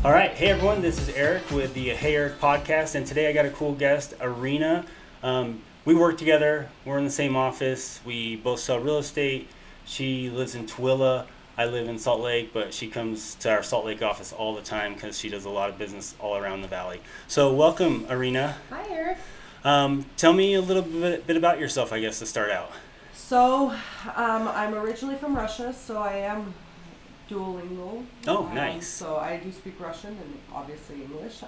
All right, hey everyone, this is Eric with the Hey Eric podcast, and today I got a cool guest, Irina. We work together, we're in the same office, we both sell real estate. She lives in Tooele, I live in Salt Lake, but she comes to our Salt Lake office all the time because she does a lot of business all around the valley. So welcome, Irina. Hi, Eric. Tell me a little bit about yourself, I guess, to start out. So, I'm originally from Russia, so I am duolingual. Oh, nice. So I do speak Russian and obviously English.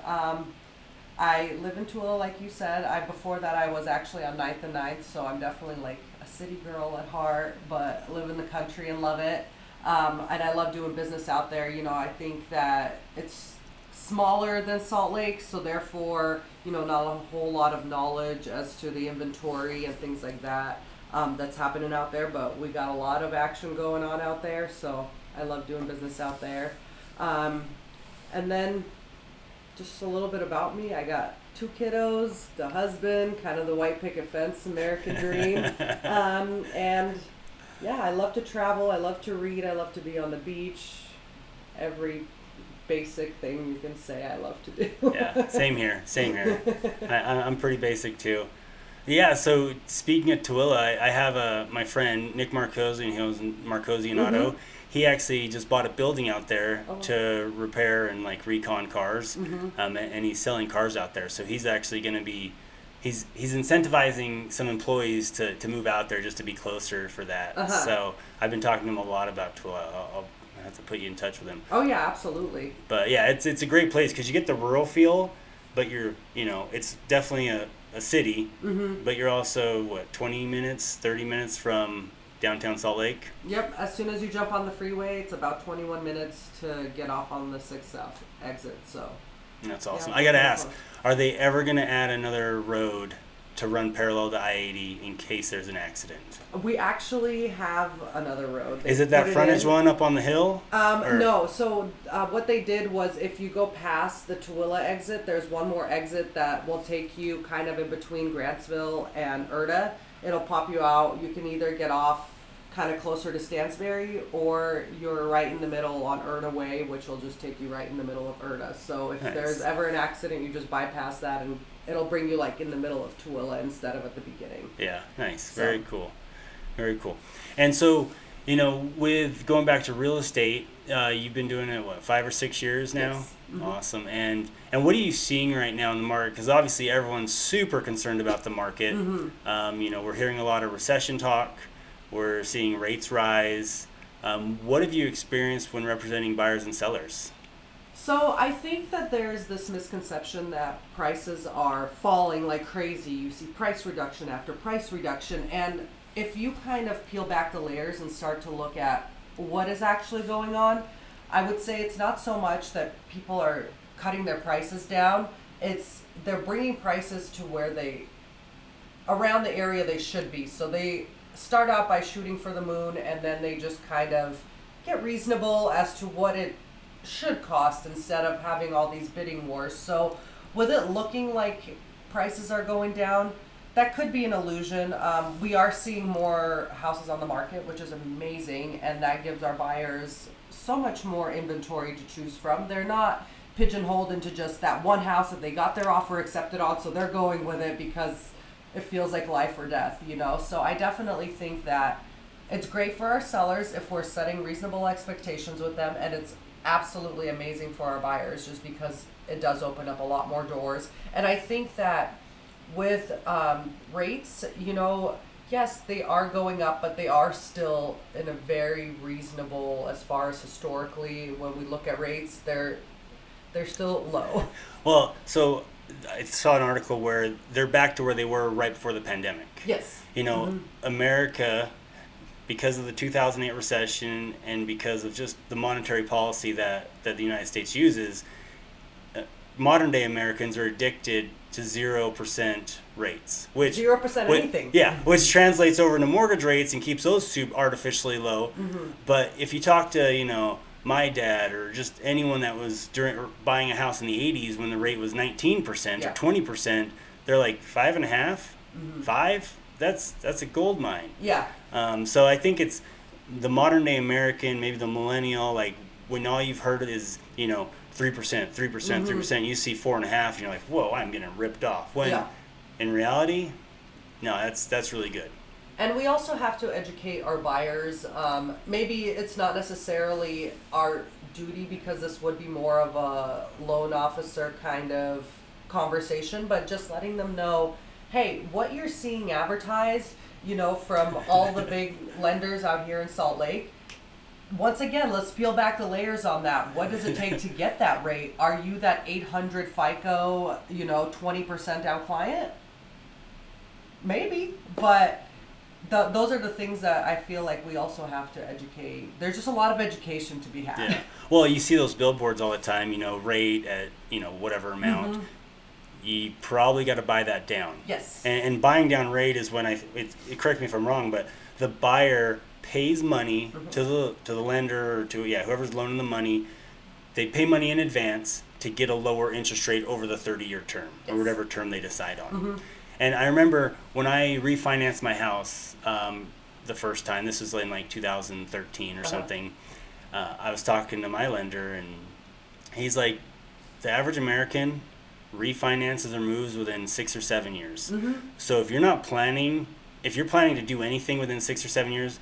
I live in Tooele, like you said. Before that, I was actually on 9th and 9th, so I'm definitely like a city girl at heart, but live in the country and love it. And I love doing business out there. You know, I think that it's smaller than Salt Lake, so therefore, not a whole lot of knowledge as to the inventory and things like that that's happening out there, but we got a lot of action going on out there, so I love doing business out there. And then just a little bit about me. I got 2 kiddos, the husband, kind of the white picket fence American dream. And yeah, I love to travel. I love to read. I love to be on the beach. Every basic thing you can say I love to do. Yeah, same here. I'm pretty basic too. Yeah, so speaking of Tooele, I have my friend Nick Marcosi, and he owns Marcosi and Auto. He actually just bought a building out there to repair and like recon cars, and he's selling cars out there. So he's actually going to be, he's incentivizing some employees to move out there just to be closer for that. So I've been talking to him a lot about Tooele. I'll have to put you in touch with him. Oh yeah, absolutely. But yeah, it's a great place because you get the rural feel, but it's definitely a city, but you're also 20 minutes, 30 minutes from downtown Salt Lake. Yep, as soon as you jump on the freeway, it's about 21 minutes to get off on the 6th South exit. So that's awesome. Yeah, I gotta ask, are they ever gonna add another road to run parallel to I-80 in case there's an accident? We actually have another road. Is it that frontage one up on the hill? No. So what they did was, if you go past the Tooele exit, there's one more exit that will take you kind of in between Grantsville and Erta. It'll pop you out. You can either get off kind of closer to Stansbury, or you're right in the middle on Erta Way, which will just take you right in the middle of Erta. So if there's ever an accident, you just bypass that and it'll bring you like in the middle of Tooele instead of at the beginning. Yeah, nice. Very cool. And so, with going back to real estate, you've been doing it, 5 or 6 years now? Yes. Mm-hmm. Awesome. And what are you seeing right now in the market? Because obviously everyone's super concerned about the market. We're hearing a lot of recession talk. We're seeing rates rise. What have you experienced when representing buyers and sellers? So I think that there's this misconception that prices are falling like crazy. You see price reduction after price reduction. And if you kind of peel back the layers and start to look at what is actually going on, I would say it's not so much that people are cutting their prices down. It's they're bringing prices to where around the area they should be. So they start out by shooting for the moon, and then they just kind of get reasonable as to what it should cost instead of having all these bidding wars. So with it looking like prices are going down, that could be an illusion. We are seeing more houses on the market, which is amazing, and that gives our buyers so much more inventory to choose from. They're not pigeonholed into just that one house that they got their offer accepted on, so they're going with it because it feels like life or death, So I definitely think that it's great for our sellers if we're setting reasonable expectations with them, and it's absolutely amazing for our buyers just because it does open up a lot more doors. And I think that with rates, yes, they are going up, but they are still in a very reasonable, as far as historically, when we look at rates, they're still low. Well, so I saw an article where they're back to where they were right before the pandemic. Yes. America, because of the 2008 recession and because of just the monetary policy that the United States uses, modern day Americans are addicted to 0% rates, which 0% anything. Yeah, which translates over into mortgage rates and keeps those artificially low. But if you talk to my dad or just anyone that was buying a house in the 80s when the rate was 19% or 20%, they're like 5.5, 5. That's a gold mine. Yeah. So I think it's the modern day American, maybe the millennial, like when all you've heard is 3%, 3%, 3%, you see 4.5, and you're like, whoa, I'm getting ripped off. When in reality, no, that's really good. And we also have to educate our buyers. Maybe it's not necessarily our duty, because this would be more of a loan officer kind of conversation, but just letting them know, hey, what you're seeing advertised, from all the big lenders out here in Salt Lake, once again, let's peel back the layers on that. What does it take to get that rate? Are you that 800 FICO, 20% down client? Maybe, but those are the things that I feel like we also have to educate. There's just a lot of education to be had. Yeah. Well, you see those billboards all the time, rate at, whatever amount. Mm-hmm. You probably got to buy that down. Yes. And buying down rate is when correct me if I'm wrong, but the buyer pays money to the lender, or to whoever's loaning the money. They pay money in advance to get a lower interest rate over the 30-year term, or whatever term they decide on. And I remember when I refinanced my house the first time, this was in like 2013 or something, I was talking to my lender, and he's like, the average American refinances or moves within 6 or 7 years. So if you're planning to do anything within 6 or 7 years,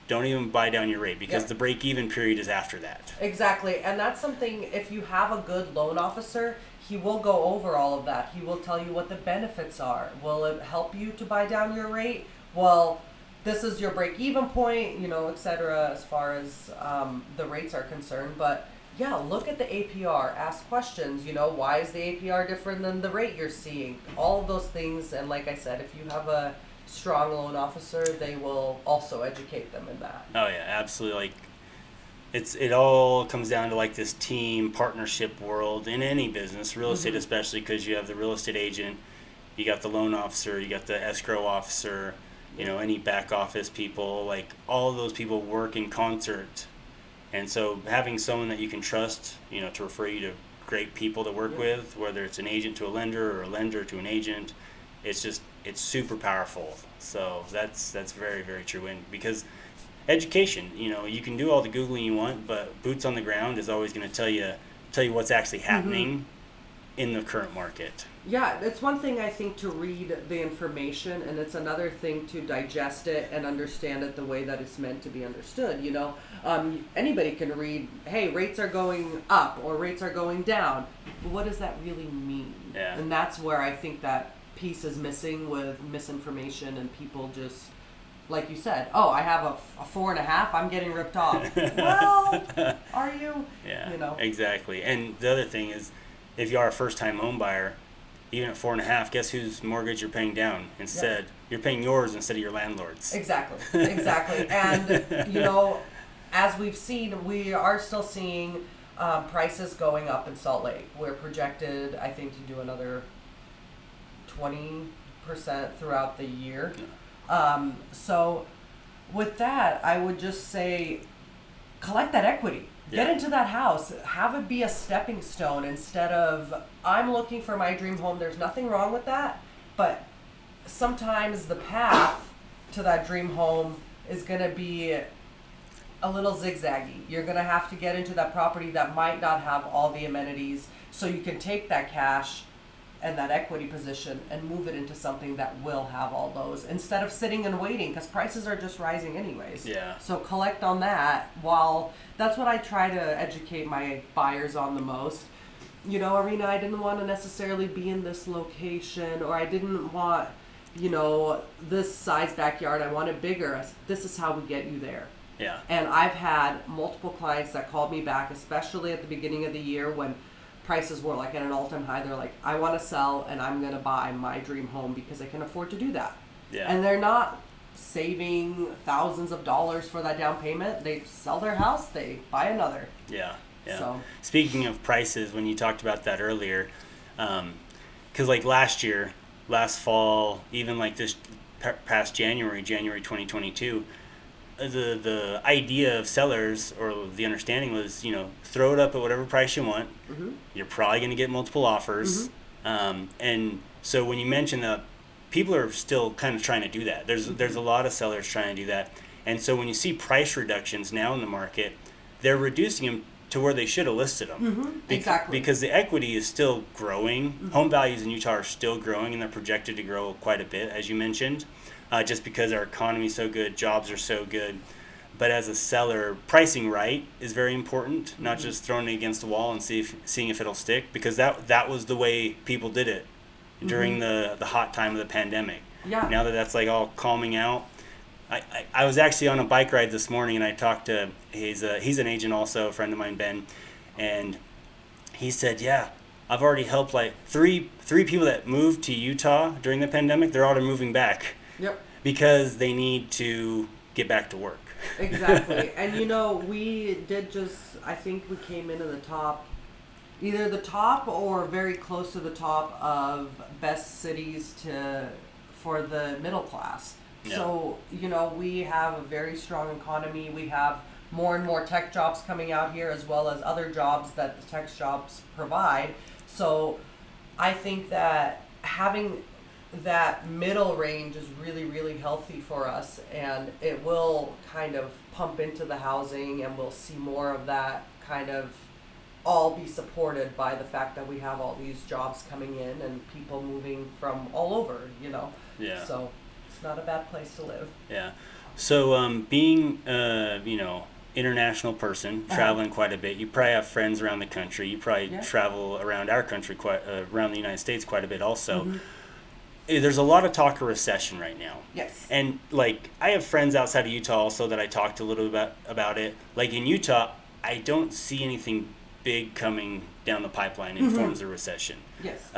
don't even buy down your rate, because the break-even period is after that. Exactly. And that's something, if you have a good loan officer, he will go over all of that. He will tell you what the benefits are. Will it help you to buy down your rate? Well, this is your break-even point, et cetera, as far as the rates are concerned. But look at the APR, ask questions, why is the APR different than the rate you're seeing? All of those things. And like I said, if you have a strong loan officer, they will also educate them in that. Oh yeah, absolutely. Like it all comes down to like this team partnership world in any business, real estate especially, because you have the real estate agent, you got the loan officer, you got the escrow officer, any back office people, like all of those people work in concert. And so having someone that you can trust, to refer you to great people to work with, whether it's an agent to a lender or a lender to an agent, it's super powerful. So that's very, very true. And because education, you can do all the Googling you want, but boots on the ground is always going to tell you what's actually happening in the current market. Yeah, it's one thing, I think, to read the information, and it's another thing to digest it and understand it the way that it's meant to be understood. Anybody can read, hey, rates are going up or rates are going down. But what does that really mean? Yeah. And that's where I think that piece is missing with misinformation, and people just, like you said, oh, I have a 4.5, I'm getting ripped off. Well, are you? Yeah, exactly. And the other thing is, if you are a first-time home buyer, even at 4.5, guess whose mortgage you're paying down instead? You're paying yours instead of your landlord's. Exactly. And, as we've seen, we are still seeing prices going up in Salt Lake. We're projected, I think, to do another 20% throughout the year. So with that, I would just say collect that equity. Get into that house. Have it be a stepping stone instead of, I'm looking for my dream home. There's nothing wrong with that. But sometimes the path to that dream home is going to be a little zigzaggy. You're going to have to get into that property that might not have all the amenities, so you can take that cash and that equity position and move it into something that will have all those, instead of sitting and waiting, because prices are just rising anyways. Yeah. So collect on that. That's what I try to educate my buyers on the most. Irina, I didn't want to necessarily be in this location, or I didn't want, this size backyard. I want it bigger. This is how we get you there. Yeah. And I've had multiple clients that called me back, especially at the beginning of the year when prices were like at an all-time high. They're like, I want to sell and I'm going to buy my dream home because I can afford to do that. Yeah. And they're not saving thousands of dollars for that down payment. They sell their house, they buy another. Yeah. So. Speaking of prices, when you talked about that earlier, because like last fall, even like this past January 2022, the idea of sellers, or the understanding was, throw it up at whatever price you want. You're probably going to get multiple offers. And so when you mention that, people are still kind of trying to do that. There's a lot of sellers trying to do that. And so when you see price reductions now in the market, they're reducing them to where they should have listed them. Exactly. Because the equity is still growing. Home values in Utah are still growing, and they're projected to grow quite a bit, as you mentioned, just because our economy is so good, jobs are so good. But as a seller, pricing right is very important, not just throwing it against the wall and seeing if it'll stick, because that was the way people did it during the hot time of the pandemic. Yeah. Now that that's like all calming out, I was actually on a bike ride this morning, and I talked to he's an agent also, a friend of mine, Ben, and he said, yeah, I've already helped like three people that moved to Utah during the pandemic. They're already moving back. Yep. Because they need to get back to work. Exactly. And we did I think we came in the top, either the top or very close to the top of best cities for the middle class. Yeah. So, we have a very strong economy. We have more and more tech jobs coming out here, as well as other jobs that the tech jobs provide. So I think that having that middle range is really, really healthy for us, and it will kind of pump into the housing, and we'll see more of that kind of all be supported by the fact that we have all these jobs coming in and people moving from all over, Yeah. So it's not a bad place to live. Yeah. So being, international person, traveling quite a bit, you probably have friends around the country. You probably travel around our country, around the United States quite a bit also. There's a lot of talk of recession right now. Yes. And I have friends outside of Utah also that I talked a little bit about it. Like in Utah, I don't see anything big coming down the pipeline in forms of recession. Yes.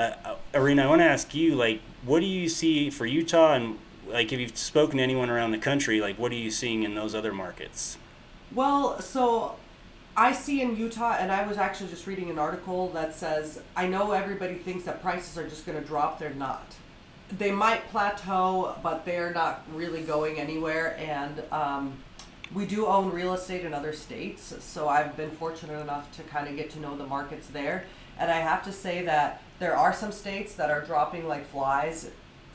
Irina, I want to ask you, what do you see for Utah, and if you've spoken to anyone around the country, what are you seeing in those other markets? Well, so I see in Utah, and I was actually just reading an article that says, I know everybody thinks that prices are just going to drop. They're not. They might plateau, but they're not really going anywhere. And we do own real estate in other states, so I've been fortunate enough to kind of get to know the markets there. And I have to say that there are some states that are dropping like flies.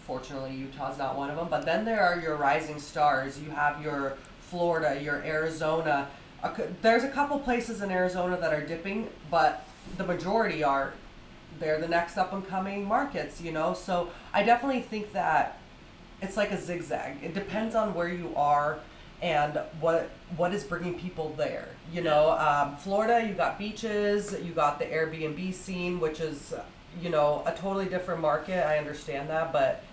Fortunately, Utah's not one of them. But then there are your rising stars. You have your Florida, your Arizona. There's a couple places in Arizona that are dipping, but the majority they're the next up and coming markets, So I definitely think that it's like a zigzag. It depends on where you are and what is bringing people there. Florida, you got beaches, you got the Airbnb scene, which is, a totally different market. I understand that, but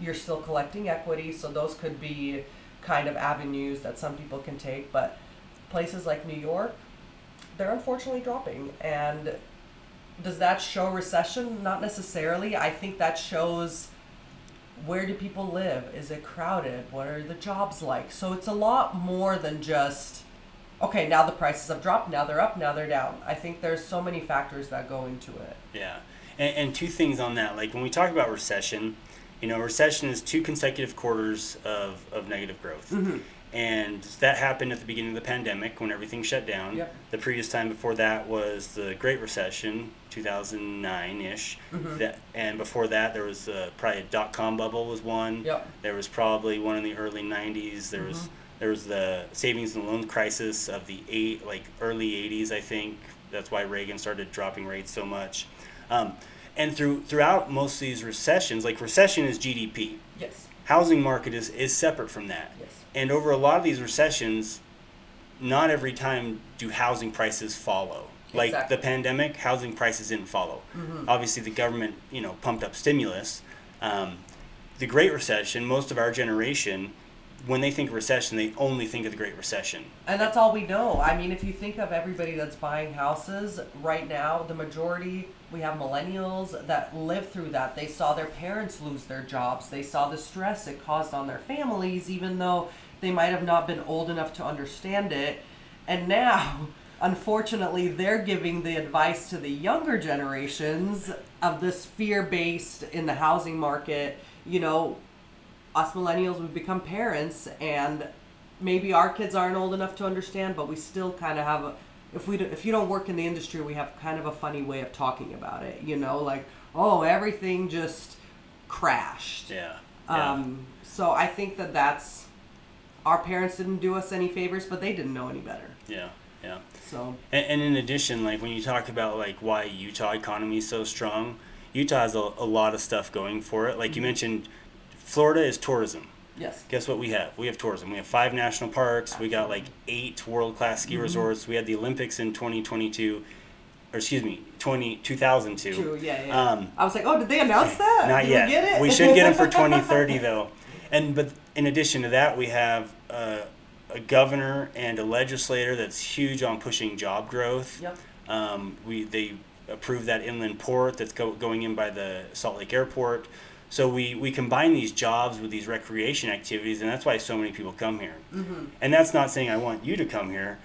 you're still collecting equity, so those could be kind of avenues that some people can take. But places like New York, they're unfortunately dropping. And does that show recession? Not necessarily. I think that shows, where do people live? Is it crowded? What are the jobs like? So it's a lot more than just, okay, now the prices have dropped, now they're up, now they're down. I think there's so many factors that go into it. Yeah. And two things on that. When we talk about recession, recession is 2 consecutive quarters of negative growth. And that happened at the beginning of the pandemic when everything shut down. Yep. The previous time before that was the Great Recession, 2009-ish. And before that, there was probably a dot-com bubble was one. Yep. There was probably one in the early 90s. There was the savings and loan crisis of the early 80s, I think. That's why Reagan started dropping rates so much. And throughout most of these recessions, recession is GDP. Yes. Housing market is separate from that. Yes. And over a lot of these recessions, not every time do housing prices follow. Exactly. The pandemic, housing prices didn't follow. Obviously, the government, pumped up stimulus. The Great Recession, most of our generation, when they think of recession, they only think of the Great Recession. And that's all we know. I mean, if you think of everybody that's buying houses right now, the majority, we have millennials that lived through that. They saw their parents lose their jobs. They saw the stress it caused on their families, even though they might have not been old enough to understand it. And now, unfortunately, they're giving the advice to the younger generations of this fear-based in the housing market. Us millennials, we've become parents, and maybe our kids aren't old enough to understand, but we still kind of have if you don't work in the industry, we have kind of a funny way of talking about it, everything just crashed. Yeah. So I think that's, our parents didn't do us any favors, but they didn't know any better. Yeah. Yeah. So. And in addition, like when you talk about like why Utah economy is so strong, Utah has a lot of stuff going for it. Like you mentioned, Florida is tourism. Yes. Guess what we have? We have tourism. We have 5 national parks. Absolutely. We got like 8 world-class ski resorts. We had the Olympics in 2022, or excuse me, 2002. Yeah. I was like, oh, did they announce that? Not Did yet. We get it? We should get them for 2030 though. But in addition to that, we have a governor and a legislator that's huge on pushing job growth. Yep. They approved that inland port that's going in by the Salt Lake Airport. So we combine these jobs with these recreation activities, and that's why so many people come here. Mm-hmm. And that's not saying I want you to come here,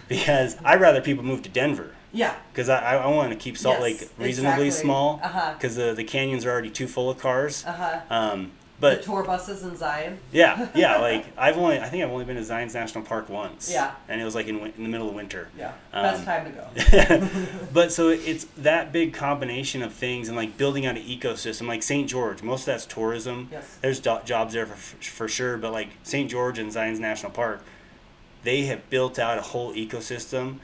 because I'd rather people move to Denver. Yeah. Because I want to keep Salt Lake reasonably small, because the canyons are already too full of cars. But the tour buses in Zion. Yeah. Like I think I've only been to Zion's National Park once. Yeah. And it was like in the middle of winter. Yeah. Best time to go. But so it's that big combination of things, and like building out an ecosystem. Like St. George, most of that's tourism. Yes. There's jobs there for sure. But like St. George and Zion's National Park, they have built out a whole ecosystem.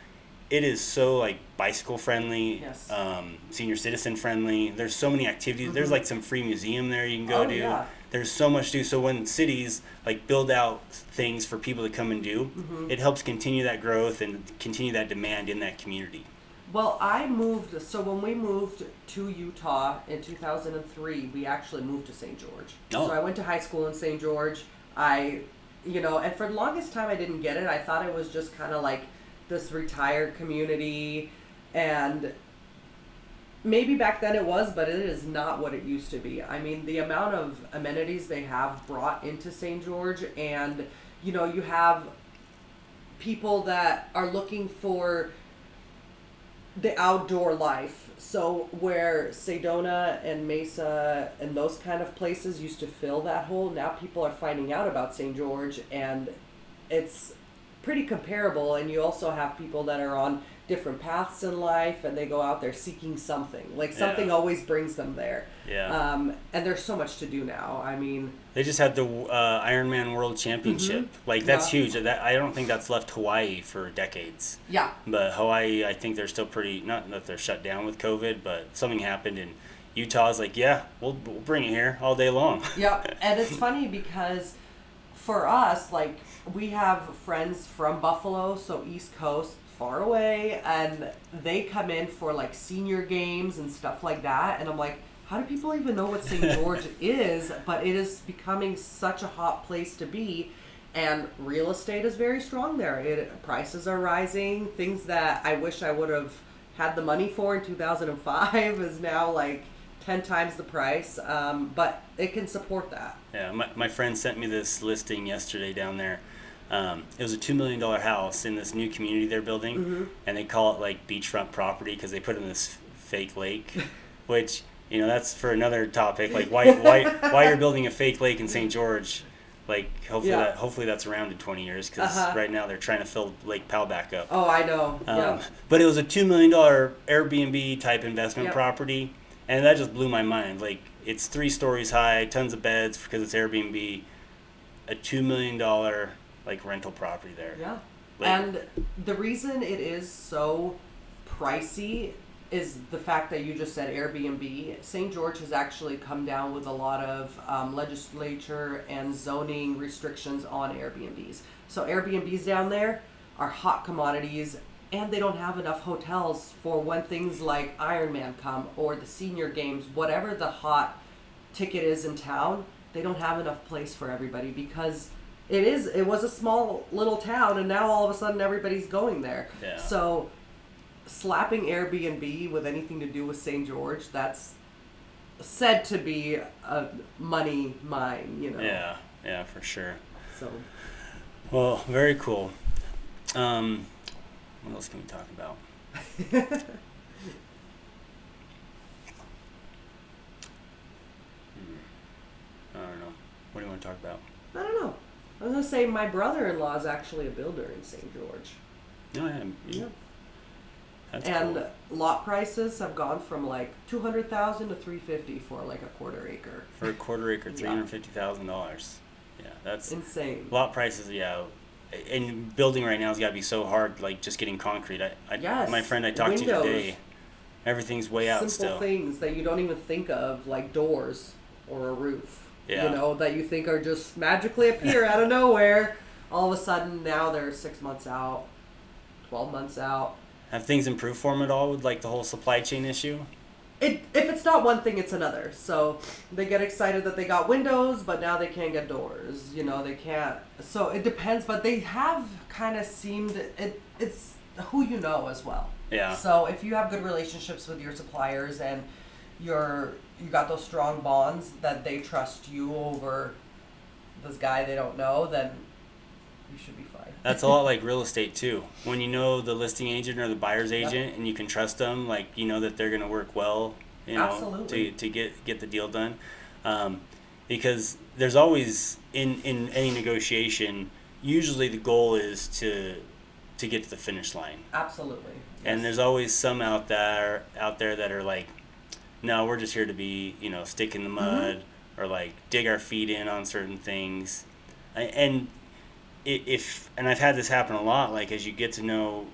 It is so like bicycle friendly, yes. Senior citizen friendly. There's so many activities. Mm-hmm. There's like some free museum there you can go to. Yeah. There's so much to do. So when cities like build out things for people to come and do, it helps continue that growth and continue that demand in that community. Well, so when we moved to Utah in 2003, we actually moved to St. George. Oh. So I went to high school in St. George. And for the longest time I didn't get it. I thought it was just kind of like this retired community, and maybe back then it was, but it is not what it used to be. I mean, the amount of amenities they have brought into St. George, and you have people that are looking for the outdoor life. So where Sedona and Mesa and those kind of places used to fill that hole, now people are finding out about St. George, and it's pretty comparable. And you also have people that are on different paths in life, and they go out there seeking something. Like something always brings them there. Yeah. And there's so much to do now. I mean, they just had the Ironman World Championship. Like that's huge. I don't think that's left Hawaii for decades. Yeah. But Hawaii, I think they're still pretty, not that they're shut down with COVID, but something happened, and Utah's like, yeah, we'll bring it here all day long. Yeah. And it's funny because for us, like, we have friends from Buffalo, so East Coast, far away, and they come in for like senior games and stuff like that, and I'm like, how do people even know what St. George is? But it is becoming such a hot place to be, and real estate is very strong there. Prices are rising. Things that I wish I would have had the money for in 2005 is now like 10 times the price, but it can support that. Yeah, my friend sent me this listing yesterday down there. It was a $2 million house in this new community they're building, and they call it like beachfront property because they put it in this fake lake, which, that's for another topic. Like why you're building a fake lake in St. George? Like hopefully that's around in 20 years, because right now they're trying to fill Lake Powell back up. Oh, I know. But it was a $2 million Airbnb type investment property, and that just blew my mind. Like, it's 3 stories high, tons of beds because it's Airbnb, a $2 million like rental property there. Yeah. And the reason it is so pricey is the fact that you just said Airbnb. St. George has actually come down with a lot of legislature and zoning restrictions on Airbnbs. So Airbnbs down there are hot commodities, and they don't have enough hotels for when things like Ironman come or the senior games, whatever the hot ticket is in town. They don't have enough place for everybody because it was a small little town, and now all of a sudden everybody's going there. Yeah. So slapping Airbnb with anything to do with St. George, that's said to be a money mine, Yeah, for sure. So, well, very cool. What else can we talk about? I don't know. What do you want to talk about? I don't know. I was going to say my brother-in-law is actually a builder in St. George. Oh, yeah. That's and cool. Lot prices have gone from like $200,000 to $350,000 for like a quarter acre. For a quarter acre, $350,000. Yeah, that's insane. Lot prices, and building right now has got to be so hard, like just getting concrete. Yes. My friend I talked to Windows. today, everything's way out Simple still. things that you don't even think of, like doors or a roof. Yeah. You know, that you think are just magically appear out of nowhere. All of a sudden, now they're 6 months out, 12 months out. Have things improved for them at all with like the whole supply chain issue? If it's not one thing, it's another. So they get excited that they got windows, but now they can't get doors. You know, they can't. So it depends, but they have kind of seemed, it's who you know as well. Yeah. So if you have good relationships with your suppliers and you got those strong bonds that they trust you over this guy they don't know, then you should be fine. That's a lot like real estate too. When you know the listing agent or the buyer's agent and you can trust them, like you know that they're going to work well, you know, Absolutely. to get the deal done. Because there's always in any negotiation, usually the goal is to get to the finish line. Absolutely. And there's always some out there that are like, no, we're just here to be, you know, stick in the mud or like dig our feet in on certain things. And I've had this happen a lot, like as you get to know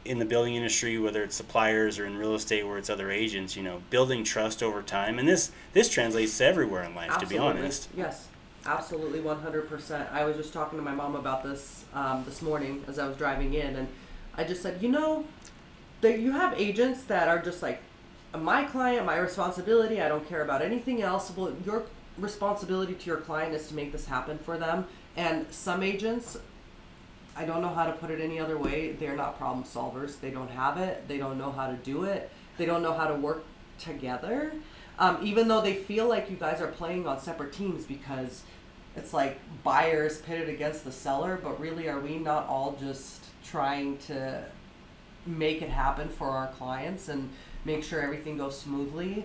in the building industry, whether it's suppliers or in real estate where it's other agents, you know, building trust over time. And this translates to everywhere in life, Absolutely. to be honest. Yes, absolutely, 100%. I was just talking to my mom about this this morning as I was driving in, and I just said, you know, that you have agents that are just like, my client, my responsibility, I don't care about anything else. Well, your responsibility to your client is to make this happen for them. And some agents, I don't know how to put it any other way, they're not problem solvers. They don't have it. They don't know how to do it. They don't know how to work together. Even though they feel like you guys are playing on separate teams because it's like buyers pitted against the seller, but really are we not all just trying to make it happen for our clients and make sure everything goes smoothly?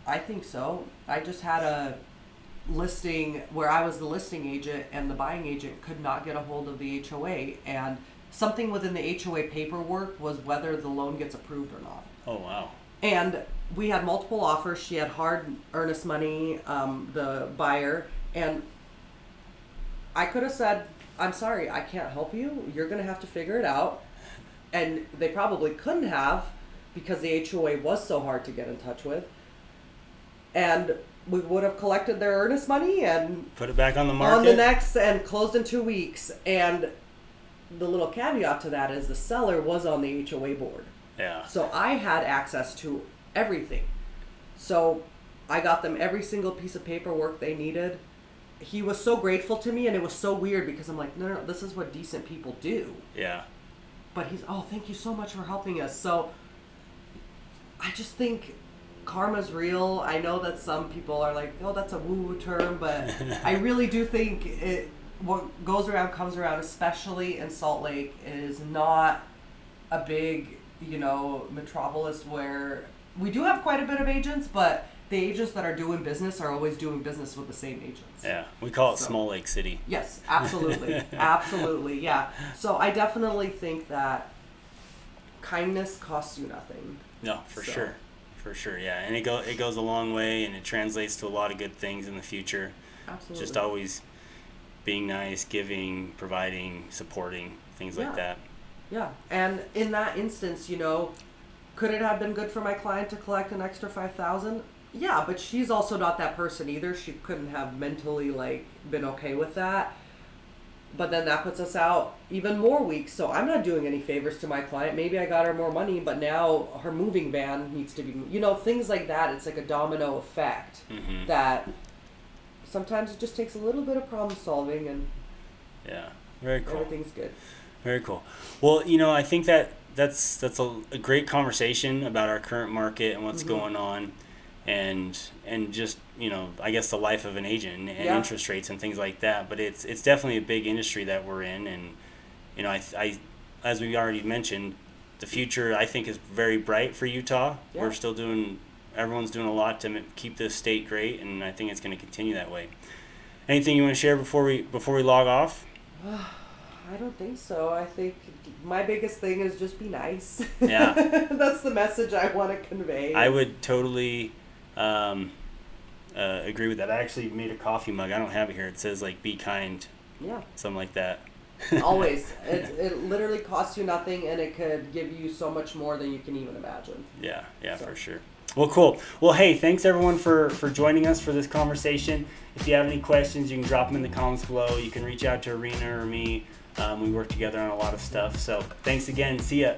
I think so. I just had a listing where I was the listing agent and the buying agent could not get a hold of the HOA, and something within the HOA paperwork was whether the loan gets approved or not. Oh, wow. And we had multiple offers. She had hard earnest money, the buyer, and I could have said, I'm sorry, I can't help you. You're going to have to figure it out. And they probably couldn't have because the HOA was so hard to get in touch with. And we would have collected their earnest money and put it back on the market on the next and closed in 2 weeks. And the little caveat to that is the seller was on the HOA board. Yeah. So I had access to everything. So I got them every single piece of paperwork they needed. He was so grateful to me, and it was so weird because I'm like, no, this is what decent people do. Yeah. But he's, oh, thank you so much for helping us. So I just think karma's real. I know that some people are like, oh, that's a woo-woo term, but I really do think what goes around comes around, especially in Salt Lake. It is not a big, metropolis where we do have quite a bit of agents, but the agents that are doing business are always doing business with the same agents. Yeah, we call it Small Lake City. Yes, absolutely. Absolutely, yeah. So I definitely think that kindness costs you nothing. No, for sure, yeah. And it goes a long way, and it translates to a lot of good things in the future. Absolutely. Just always being nice, giving, providing, supporting, things like that. Yeah, and in that instance, could it have been good for my client to collect an extra $5,000? Yeah, but she's also not that person either. She couldn't have mentally been okay with that. But then that puts us out even more weeks. So I'm not doing any favors to my client. Maybe I got her more money, but now her moving van needs to be, things like that. It's like a domino effect that sometimes it just takes a little bit of problem solving and very cool. Everything's good. Very cool. Well, I think that's a great conversation about our current market and what's going on. And just I guess the life of an agent and interest rates and things like that. But it's definitely a big industry that we're in, and I as we already mentioned, the future I think is very bright for Utah. Yeah. Everyone's doing a lot to keep this state great, and I think it's going to continue that way. Anything you want to share before we log off? I don't think so. I think my biggest thing is just be nice. Yeah. That's the message I want to convey. I would totally agree with that. I actually made a coffee mug. I don't have it here. It says be kind. Yeah. Something like that. Always. It literally costs you nothing, and it could give you so much more than you can even imagine. Yeah, for sure. Well, cool. Well, hey, thanks everyone for joining us for this conversation. If you have any questions, you can drop them in the comments below. You can reach out to Irina or me. We work together on a lot of stuff. So thanks again. See ya.